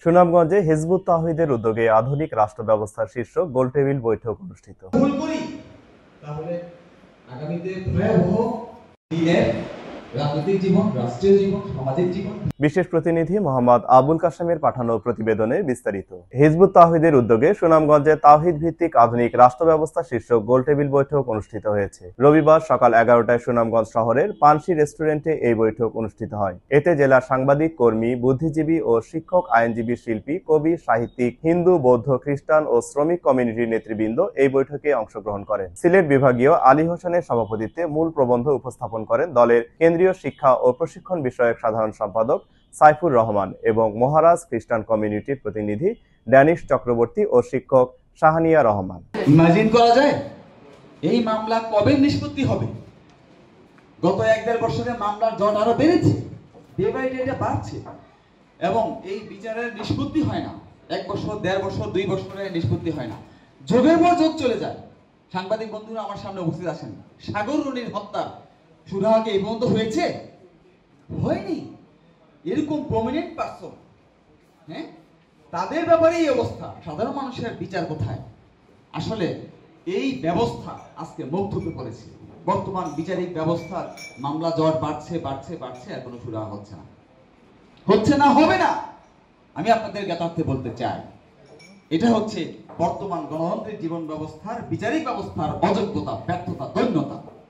সুনামগঞ্জে হিজবুত তাওহীদের উদ্যোগে আধুনিক রাষ্ট্র ব্যবস্থার শীর্ষক গোলটেবিল বৈঠক অনুষ্ঠিত। ভুল করি তাহলে আগামীতে ভয়াবহ দিনের রাজনৈতিক জীবন, রাষ্ট্রীয় জীবন, সামাজিক জীবন। বিশেষ প্রতিনিধি মোহাম্মদ আবুল কাশেমের পাঠানো প্রতিবেদনে বিস্তারিত। হিজবুত তাওহীদের উদ্যোগে সুনামগঞ্জে তাওহীদ ভিত্তিক আধুনিক রাষ্ট্র ব্যবস্থা শীর্ষক গোলটেবিল বৈঠক অনুষ্ঠিত হয়েছে। রবিবার সকাল 11টায় সুনামগঞ্জ শহরের পানসি রেস্টুরেন্টে এই বৈঠক অনুষ্ঠিত হয়। এতে জেলার সাংবাদিক, কর্মী, বুদ্ধিজীবী ও শিক্ষক, আইনজীবী, শিল্পী, কবি, সাহিত্যিক, হিন্দু, বৌদ্ধ, খ্রিস্টান ও শ্রমিক কমিউনিটির নেতৃবৃন্দ এই বৈঠকে অংশগ্রহণ করেন। সিলেট বিভাগীয় আলী হোসেনের সভাপতিত্বে মূল প্রবন্ধ উপস্থাপন করেন দলের কেন্দ্রীয় শিক্ষা ও প্রশিক্ষণ বিষয়ক সাধারণ সম্পাদক সাইফুর রহমান এবং মহারাজ খ্রিস্টান কমিউনিটির প্রতিনিধি ড্যানিশ চক্রবর্তী ও শিক্ষক শাহানিয়া রহমান। ইমাজিন করা যায় এই মামলা কবে নিষ্পত্তি হবে? গত 1-1.5 বছরে মামলার জট আরো বেড়েছে, ডে বাই ডে এটা বাড়ছে এবং এই বিচারের নিষ্পত্তি হয় না। 1 বছর, 1.5 বছর, 2 বছরে নিষ্পত্তি হয় না, যোগের পর যোগ চলে যায়। সাংবাদিক বন্ধুরা আমার সামনে উপস্থিত আছেন, সাগর রনির হত্যা সুরাহাকে এই পর্যন্ত হয়েছে? হয়নি। এরকম প্রমিনেন্ট পারসন, হ্যাঁ, তাদের ব্যাপারে এই অবস্থা, সাধারণ মানুষের বিচার কোথায়? আসলে এই ব্যবস্থা আজকে মুখ থুকে পড়েছে। বর্তমান বিচারিক ব্যবস্থার মামলা জট বাড়ছে বাড়ছে বাড়ছে, আর কোনো সুরাহা হচ্ছে না, হবে না। আমি আপনাদের জ্ঞাতার্থে বলতে চাই, এটা হচ্ছে বর্তমান গণতান্ত্রিক জীবন ব্যবস্থার বিচারিক ব্যবস্থার অযোগ্যতা, ব্যর্থতা, দৈন্যতা।